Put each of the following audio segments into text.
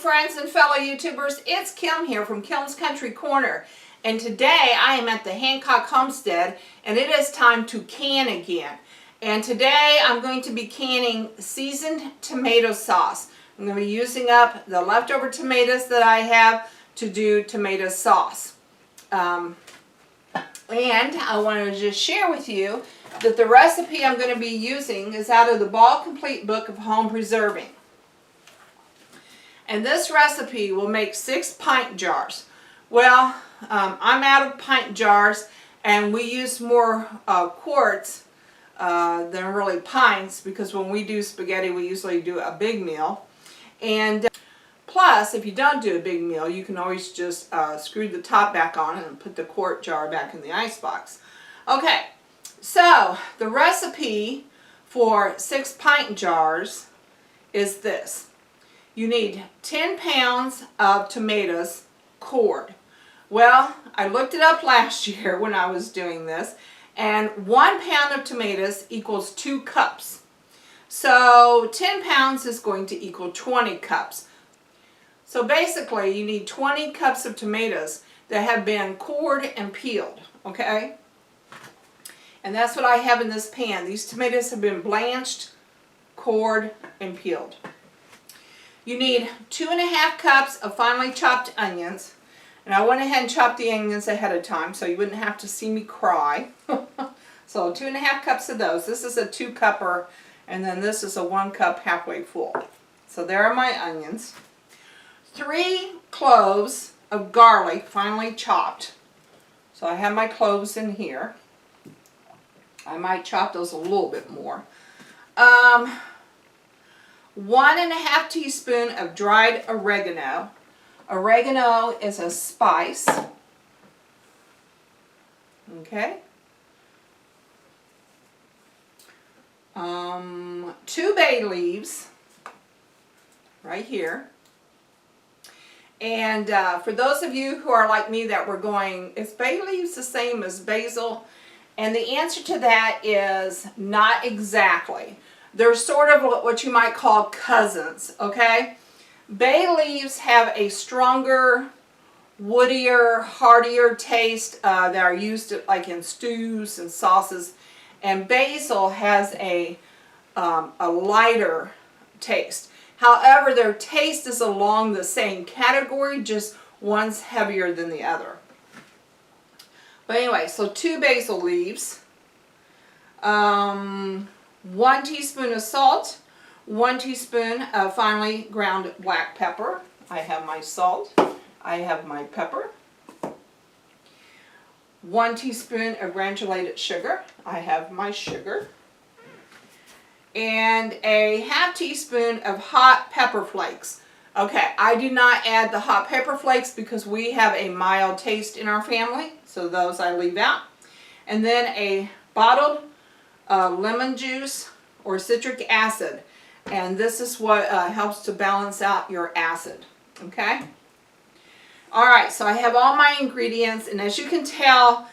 friends and fellow YouTubers, it's Kim here from Kim's Country Corner, and today I am at the Hancock Homestead and it is time to can again. And today I'm going to be canning seasoned tomato sauce. I'm going to be using up the leftover tomatoes that I have to do tomato sauce. And I wanted to just share with you that the recipe I'm going to be using is out of the Ball Complete Book of Home Preserving. And this recipe will make 6 pint jars. Well, I'm out of pint jars, and we use more quarts than really pints, because when we do spaghetti we usually do a big meal. And plus, if you don't do a big meal, you can always just screw the top back on and put the quart jar back in the icebox. Okay, so the recipe for 6 pint jars is this. You need 10 pounds of tomatoes cored. Well, I looked it up last year when I was doing this, and 1 pound of tomatoes equals 2 cups. So 10 pounds is going to equal 20 cups. So basically you need 20 cups of tomatoes that have been cored and peeled, okay? And that's what I have in this pan. These tomatoes have been blanched, cored, and peeled. You need 2½ cups of finely chopped onions. And I went ahead and chopped the onions ahead of time so you wouldn't have to see me cry. So 2½ cups of those. This is a 2-cupper, and then this is a 1 cup halfway full. So there are my onions. 3 cloves of garlic finely chopped. So I have my cloves in here. I might chop those a little bit more. 1½ teaspoon of dried oregano. Oregano is a spice. Okay. 2 bay leaves, right here. And for those of you who are like me that were going, is bay leaves the same as basil? And the answer to that is not exactly. They're sort of what you might call cousins, okay? Bay leaves have a stronger, woodier, heartier taste that are used like in stews and sauces. And basil has a lighter taste. However, their taste is along the same category, just one's heavier than the other. But anyway, so 2 basil leaves, 1 teaspoon of salt, 1 teaspoon of finely ground black pepper. I have my salt. I have my pepper. 1 teaspoon of granulated sugar. I have my sugar. And a ½ teaspoon of hot pepper flakes. Okay, I do not add the hot pepper flakes because we have a mild taste in our family, so those I leave out. And then a bottled lemon juice or citric acid. And this is what helps to balance out your acid. Okay? Alright, so I have all my ingredients, and as you can tell,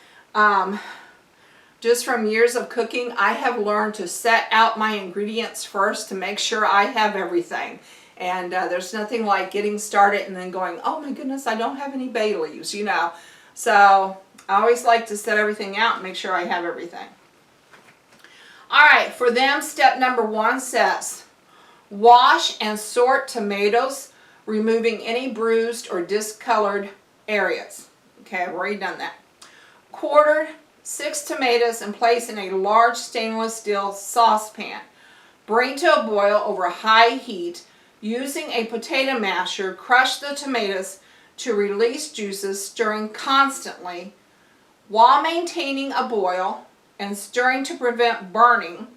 just from years of cooking, I have learned to set out my ingredients first to make sure I have everything. And there's nothing like getting started and then going, oh my goodness, I don't have any bay leaves, you know. So I always like to set everything out and make sure I have everything. Alright, for them, step number 1 says, wash and sort tomatoes, removing any bruised or discolored areas. Okay, I've already done that. Quarter 6 tomatoes and place in a large stainless steel saucepan. Bring to a boil over high heat. Using a potato masher, crush the tomatoes to release juices, stirring constantly while maintaining a boil and stirring to prevent burning.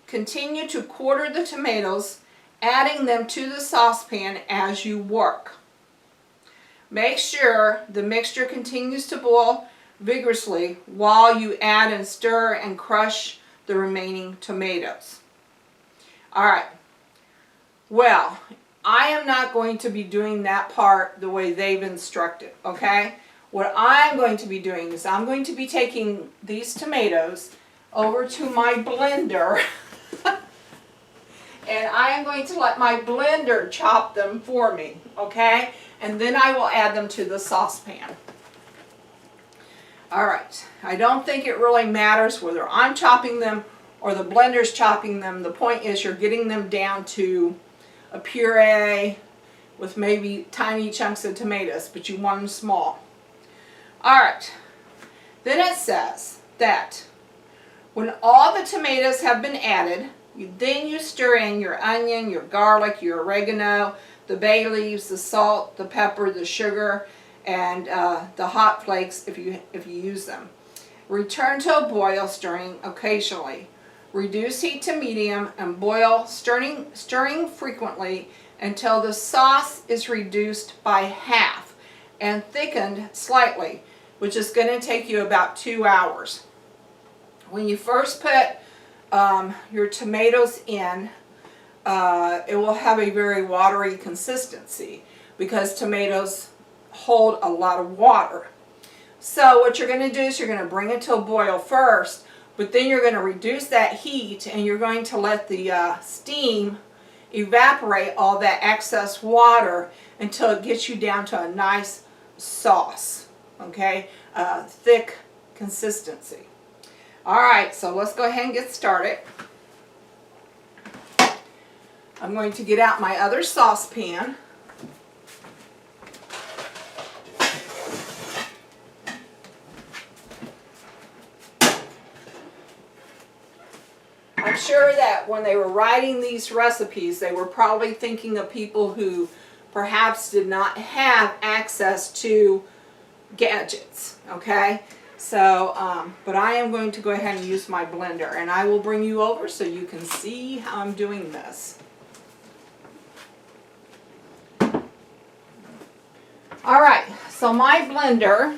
Continue to quarter the tomatoes, adding them to the saucepan as you work. Make sure the mixture continues to boil vigorously while you add and stir and crush the remaining tomatoes. Alright, well, I am not going to be doing that part the way they've instructed, okay? What I'm going to be doing is I'm going to be taking these tomatoes over to my blender and I am going to let my blender chop them for me, okay? And then I will add them to the saucepan. All right, I don't think it really matters whether I'm chopping them or the blender's chopping them. The point is you're getting them down to a puree with maybe tiny chunks of tomatoes, but you want them small. All right, then it says that when all the tomatoes have been added, then you stir in your onion, your garlic, your oregano, the bay leaves, the salt, the pepper, the sugar, and the hot flakes if you use them. Return to a boil, stirring occasionally. Reduce heat to medium and boil, stirring frequently until the sauce is reduced by half and thickened slightly, which is going to take you about 2 hours. When you first put your tomatoes in, it will have a very watery consistency because tomatoes hold a lot of water. So what you're going to do is you're going to bring it to a boil first, but then you're going to reduce that heat and you're going to let the steam evaporate all that excess water until it gets you down to a nice sauce, okay, thick consistency. All right, so let's go ahead and get started. I'm going to get out my other saucepan. I'm sure that when they were writing these recipes, they were probably thinking of people who perhaps did not have access to gadgets, okay? So, but I am going to go ahead and use my blender, and I will bring you over so you can see how I'm doing this. All right, so my blender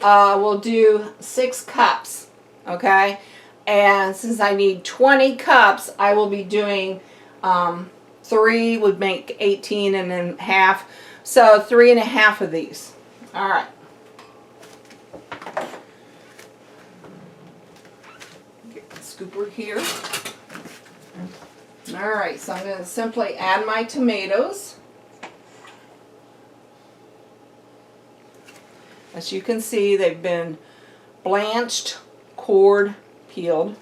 will do 6 cups, okay? And since I need 20 cups, I will be doing 3 would make 18 and then half. So 3.5 of these. All right. Get the scooper here. All right, so I'm going to simply add my tomatoes. As you can see, they've been blanched, cored, peeled.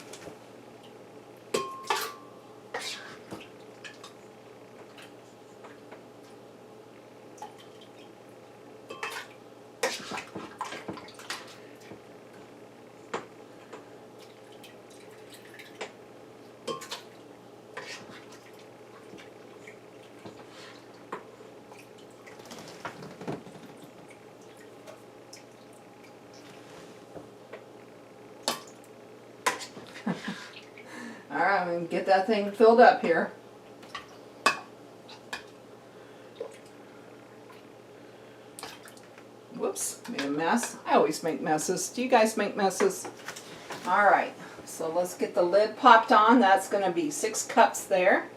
All right, I'm going to get that thing filled up here. Whoops, made a mess. I always make messes. Do you guys make messes? All right, so let's get the lid popped on. That's going to be 6 cups there.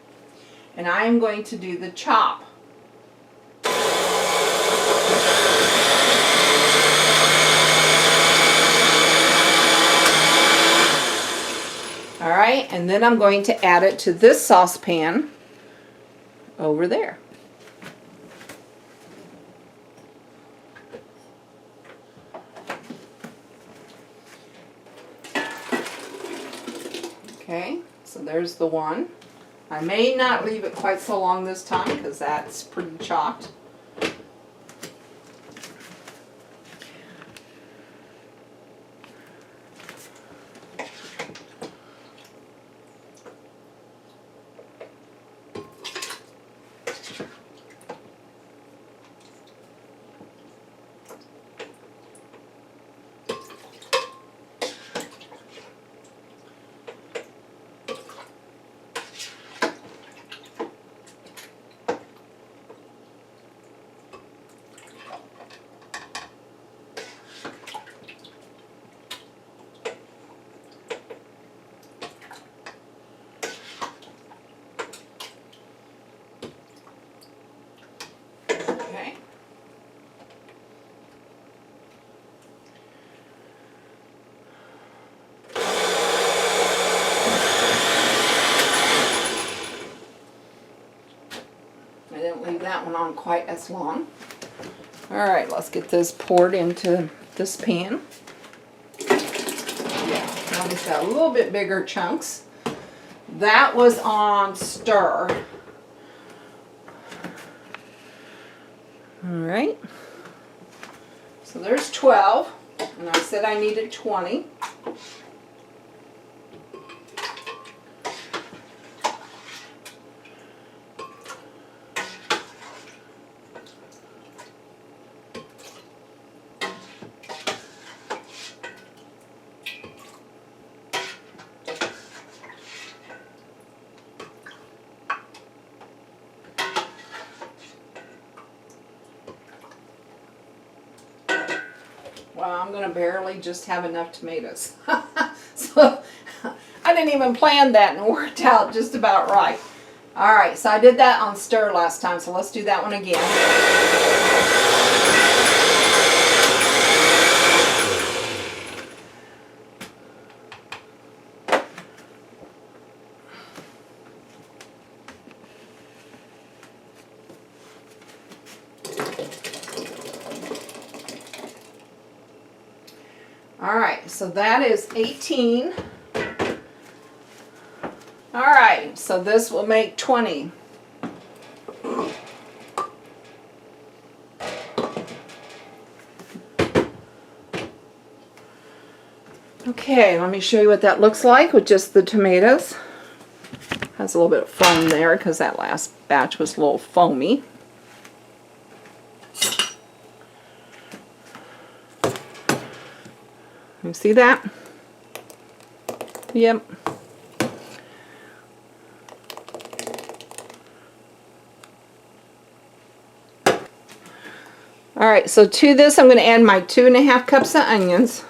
And I'm going to do the chop. All right, and then I'm going to add it to this saucepan over there. Okay, so there's the one. I may not leave it quite so long this time because that's pretty chopped. leave that one on quite as long. All right, let's get this poured into this pan. Yeah, now it's got a little bit bigger chunks. That was on stir. All right. So there's 12, and I said I needed 20. Well, I'm going to barely just have enough tomatoes. So I didn't even plan that, and it worked out just about right. All right, so I did that on stir last time, so let's do that one again. All right, so that is 18. All right, so this will make 20. Okay, let me show you what that looks like with just the tomatoes. Has a little bit of foam there because that last batch was a little foamy. You see that? Yep. All right, so to this I'm going to add my 2½ cups of onions.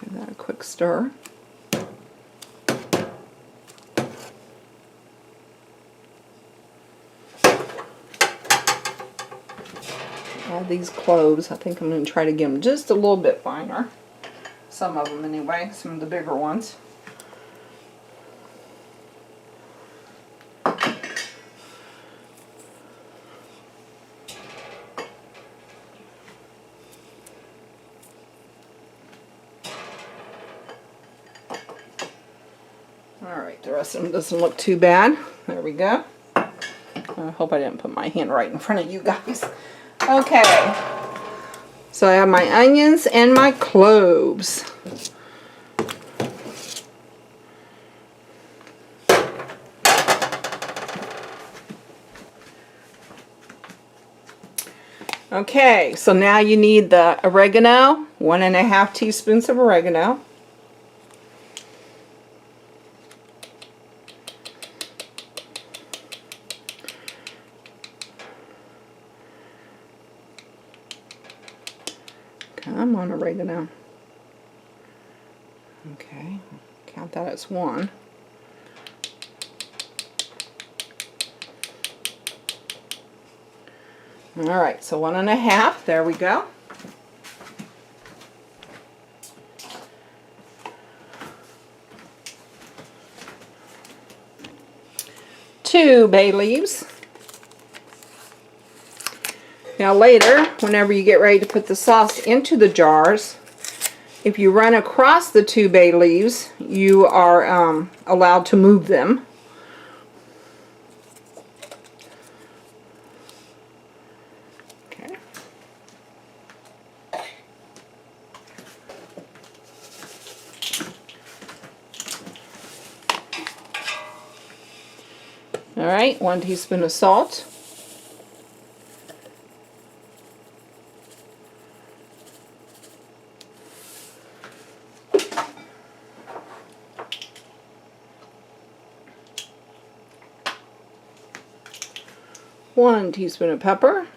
Give that a quick stir. Add these cloves. I think I'm going to try to get them just a little bit finer. Some of them anyway, some of the bigger ones. Alright, the rest of them doesn't look too bad. There we go. I hope I didn't put my hand right in front of you guys. Okay, so I have my onions and my cloves. Okay, so now you need the oregano, 1½ teaspoons of oregano. Come on, oregano. Okay, count that as 1. Alright, so 1½ there we go. Two bay leaves. Now later, whenever you get ready to put the sauce into the jars, if you run across the 2 bay leaves, you are allowed to move them. Okay. All right, 1 teaspoon of salt. One teaspoon of pepper.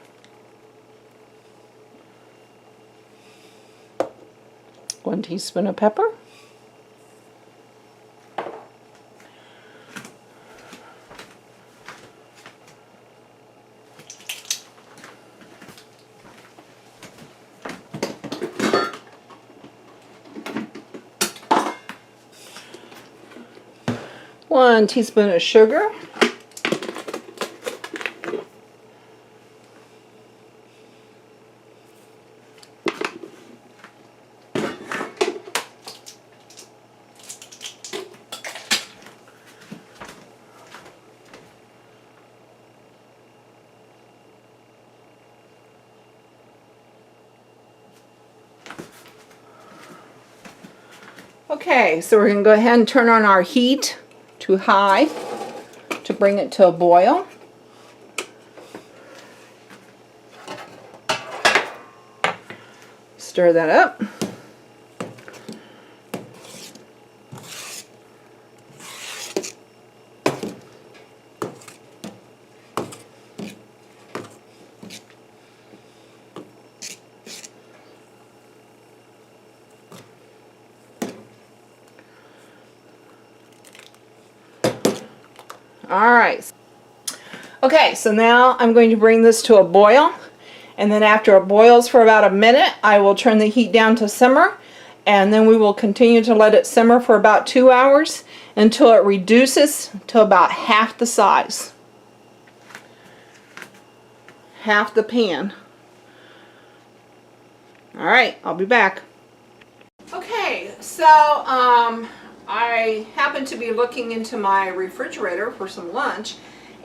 One teaspoon of pepper. 1 teaspoon of sugar. Okay, so we're going to go ahead and turn on our heat to high to bring it to a boil. Stir that up. All right. Okay, so now I'm going to bring this to a boil, and then after it boils for about a minute, I will turn the heat down to simmer, and then we will continue to let it simmer for about 2 hours until it reduces to about half the size. Half the pan. All right, I'll be back. Okay, so I happened to be looking into my refrigerator for some lunch,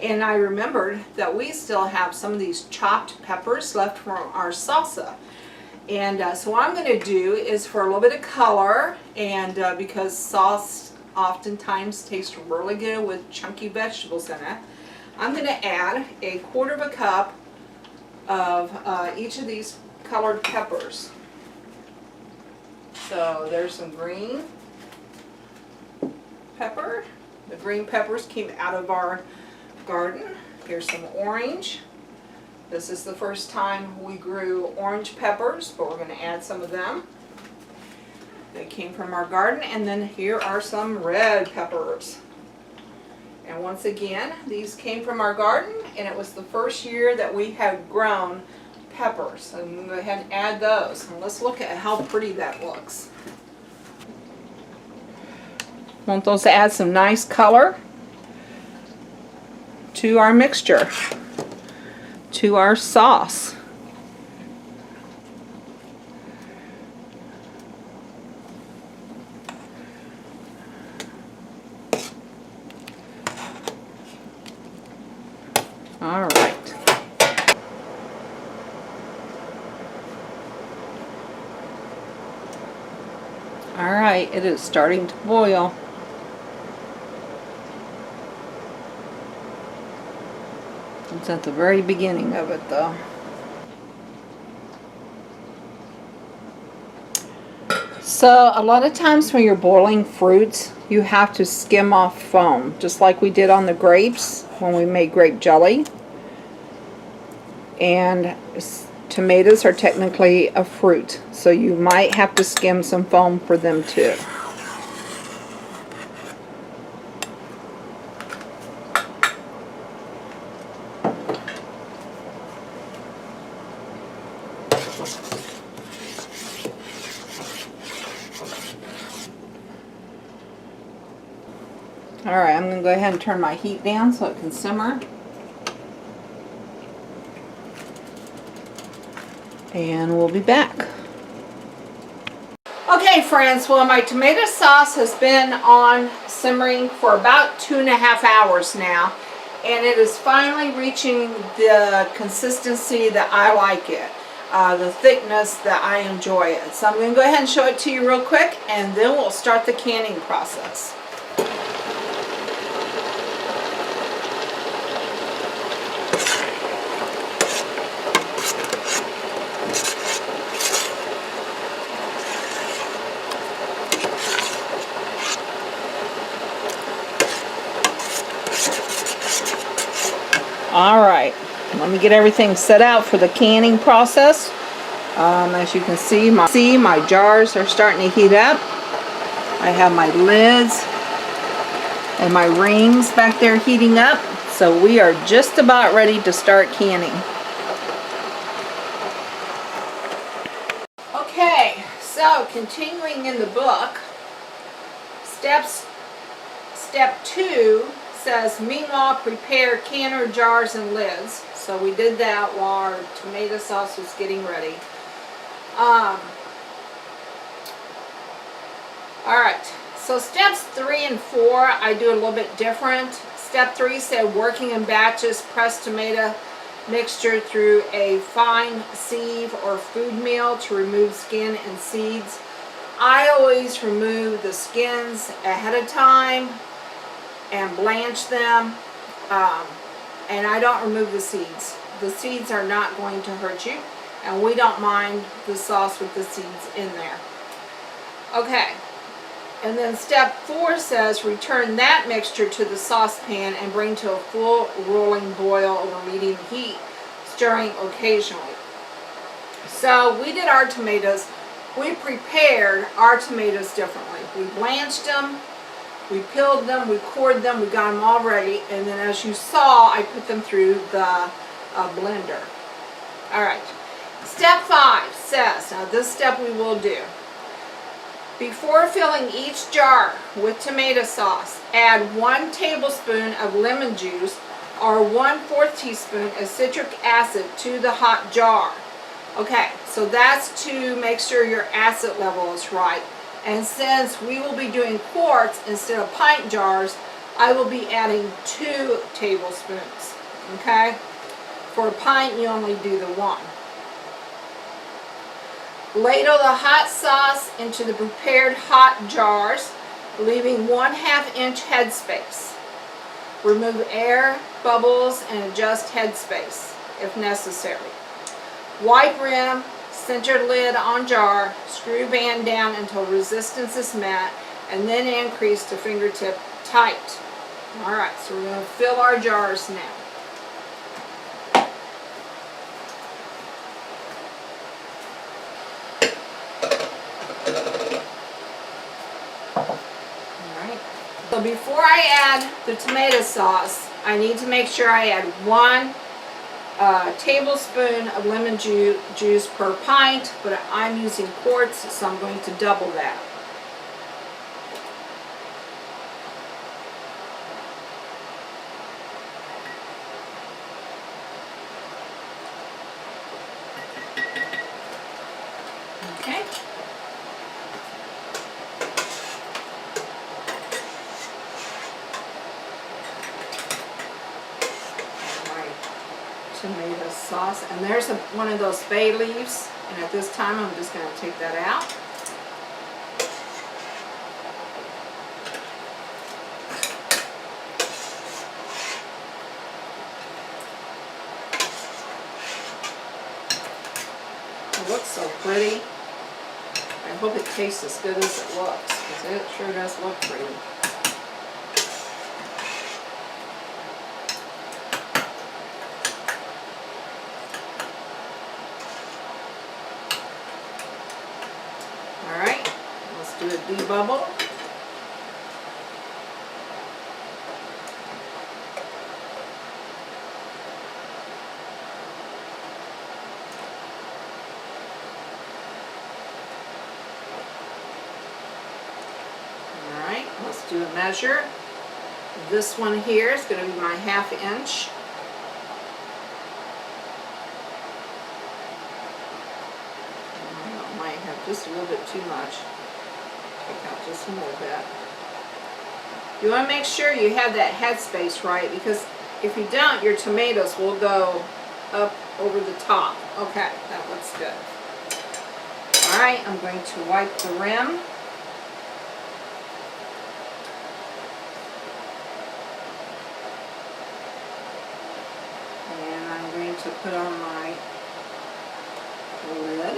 and I remembered that we still have some of these chopped peppers left from our salsa. And so what I'm going to do is, for a little bit of color, and because sauce oftentimes tastes really good with chunky vegetables in it, I'm going to add a 1/4 cup of each of these colored peppers. So there's some green pepper. The green peppers came out of our garden. Here's some orange. This is the first time we grew orange peppers, but we're going to add some of them. They came from our garden. And then here are some red peppers. And once again, these came from our garden, and it was the first year that we had grown peppers. So I'm going to go ahead and add those. And let's look at how pretty that looks. Want those to add some nice color to our mixture, to our sauce. All right. All right, it is starting to boil. It's at the very beginning of it, though. So a lot of times when you're boiling fruits, you have to skim off foam, just like we did on the grapes when we made grape jelly. And tomatoes are technically a fruit, so you might have to skim some foam for them too. Alright, I'm going to go ahead and turn my heat down so it can simmer. And we'll be back. Okay friends, well my tomato sauce has been on simmering for about 2.5 hours now. And it is finally reaching the consistency that I like it. The thickness that I enjoy it. So I'm going to go ahead and show it to you real quick, and then we'll start the canning process. Alright, let me get everything set out for the canning process. As you can see, my jars are starting to heat up. I have my lids and my rings back there heating up. So we are just about ready to start canning. Okay, so continuing in the book, step step 2 says, meanwhile, prepare canner jars and lids. So we did that while our tomato sauce was getting ready. Alright, so steps 3 and 4 I do a little bit different. Step 3 said working in batches, press tomato mixture through a fine sieve or food mill to remove skin and seeds. I always remove the skins ahead of time and blanch them, and I don't remove the seeds. The seeds are not going to hurt you, and we don't mind the sauce with the seeds in there. Okay, and then step 4 says return that mixture to the saucepan and bring to a full rolling boil over medium heat, stirring occasionally. So we did our tomatoes. We prepared our tomatoes differently. We blanched them, we peeled them, we cored them, we got them all ready, and then as you saw, I put them through the blender. Alright, step 5 says, now this step we will do. Before filling each jar with tomato sauce, add 1 tablespoon of lemon juice or 1/4 teaspoon of citric acid to the hot jar. Okay, so that's to make sure your acid level is right. And since we will be doing quarts instead of pint jars, I will be adding 2 tablespoons. Okay? For a pint, you only do the 1. Ladle the hot sauce into the prepared hot jars, leaving 1/2 inch headspace. Remove air, bubbles, and adjust headspace if necessary. Wipe rim, center lid on jar, screw band down until resistance is met, and then increase to fingertip tight. Alright, so we're going to fill our jars now. So before I add the tomato sauce, I need to make sure I add 1 tablespoon of lemon juice per pint, but I'm using quarts, so I'm going to double that. Okay. Tomato sauce, and there's one of those bay leaves, and at this time I'm just going to take that out. It looks so pretty. I hope it tastes as good as it looks, because it sure does look pretty. Alright, let's do a debubble. Alright, let's do a measure. This one here is going to be my 1/2 inch. Just a little bit too much. Take out just a little bit. You want to make sure you have that headspace right, because if you don't, your tomatoes will go up over the top. Okay, that looks good. Alright, I'm going to wipe the rim. And I'm going to put on my lid.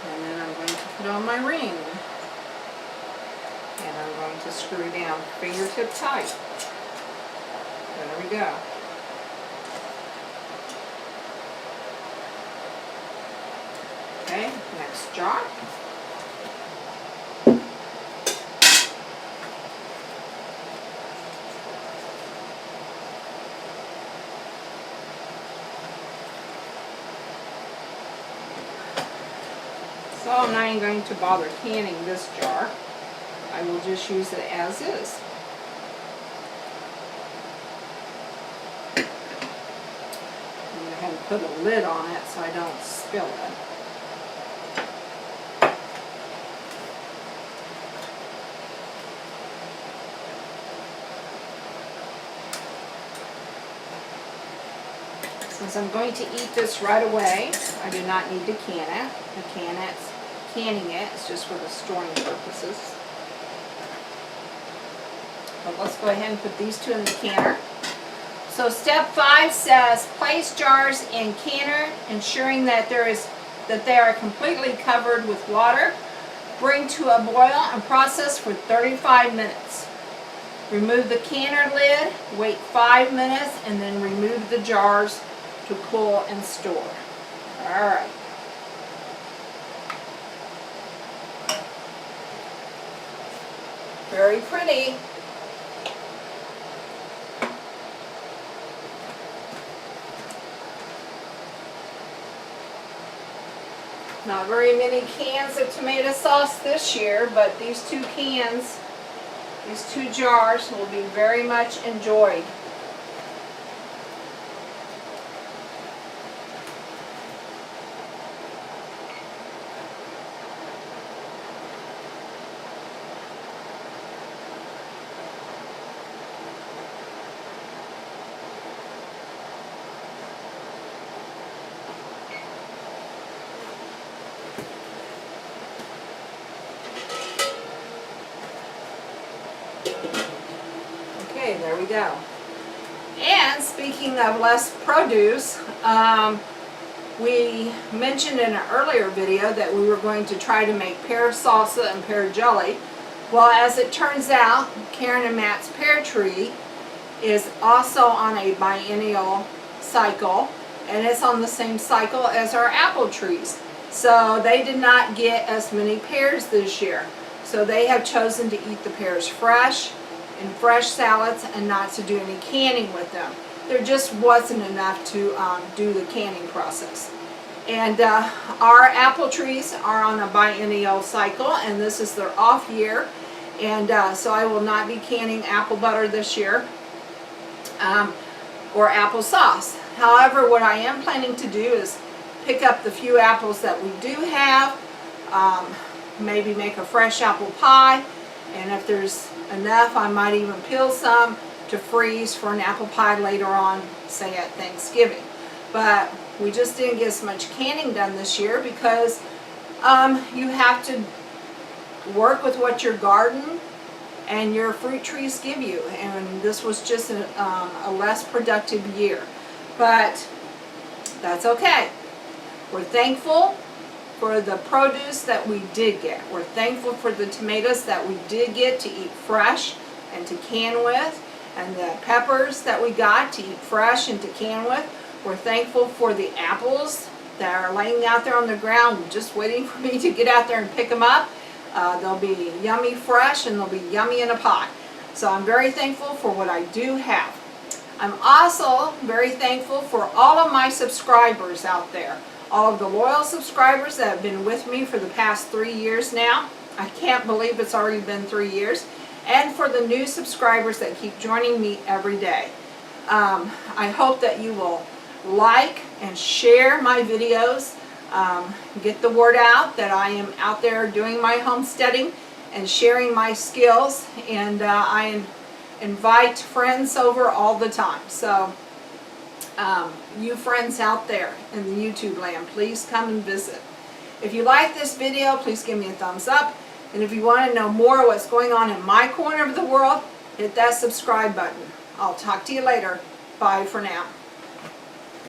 And then I'm going to put on my ring. And I'm going to screw down fingertip tight. There we go. Okay, next jar. So I'm not even going to bother canning this jar. I will just use it as is. I'm going to have to put a lid on it so I don't spill it. Since I'm going to eat this right away, I do not need to can it. Canning it is just for the storing purposes. But let's go ahead and put these two in the canner. So step 5 says place jars in canner, ensuring that they are completely covered with water. Bring to a boil and process for 35 minutes. Remove the canner lid, wait 5 minutes, and then remove the jars to cool and store. Alright. Very pretty. Not very many cans of tomato sauce this year, but these 2 cans, these 2 jars will be very much enjoyed. Okay, there we go. And speaking of less produce, we mentioned in an earlier video that we were going to try to make pear salsa and pear jelly. Well, as it turns out, Karen and Matt's pear tree is also on a biennial cycle, and it's on the same cycle as our apple trees. So they did not get as many pears this year. So they have chosen to eat the pears fresh, in fresh salads, and not to do any canning with them. There just wasn't enough to do the canning process. And our apple trees are on a biennial cycle, and this is their off year. And so I will not be canning apple butter this year or applesauce. However, what I am planning to do is pick up the few apples that we do have, maybe make a fresh apple pie, and if there's enough, I might even peel some to freeze for an apple pie later on, say at Thanksgiving. But we just didn't get as much canning done this year because you have to work with what your garden and your fruit trees give you, and this was just a less productive year. But that's okay. We're thankful for the produce that we did get. We're thankful for the tomatoes that we did get to eat fresh and to can with, and the peppers that we got to eat fresh and to can with. We're thankful for the apples that are laying out there on the ground just waiting for me to get out there and pick them up. They'll be yummy fresh, and they'll be yummy in a pie. So I'm very thankful for what I do have. I'm also very thankful for all of my subscribers out there. All of the loyal subscribers that have been with me for the past 3 years now. I can't believe it's already been 3 years. And for the new subscribers that keep joining me every day. I hope that you will like and share my videos. Get the word out that I am out there doing my homesteading and sharing my skills. And I invite friends over all the time. So you friends out there in the YouTube land, please come and visit. If you like this video, please give me a thumbs up. And if you want to know more of what's going on in my corner of the world, hit that subscribe button. I'll talk to you later. Bye for now.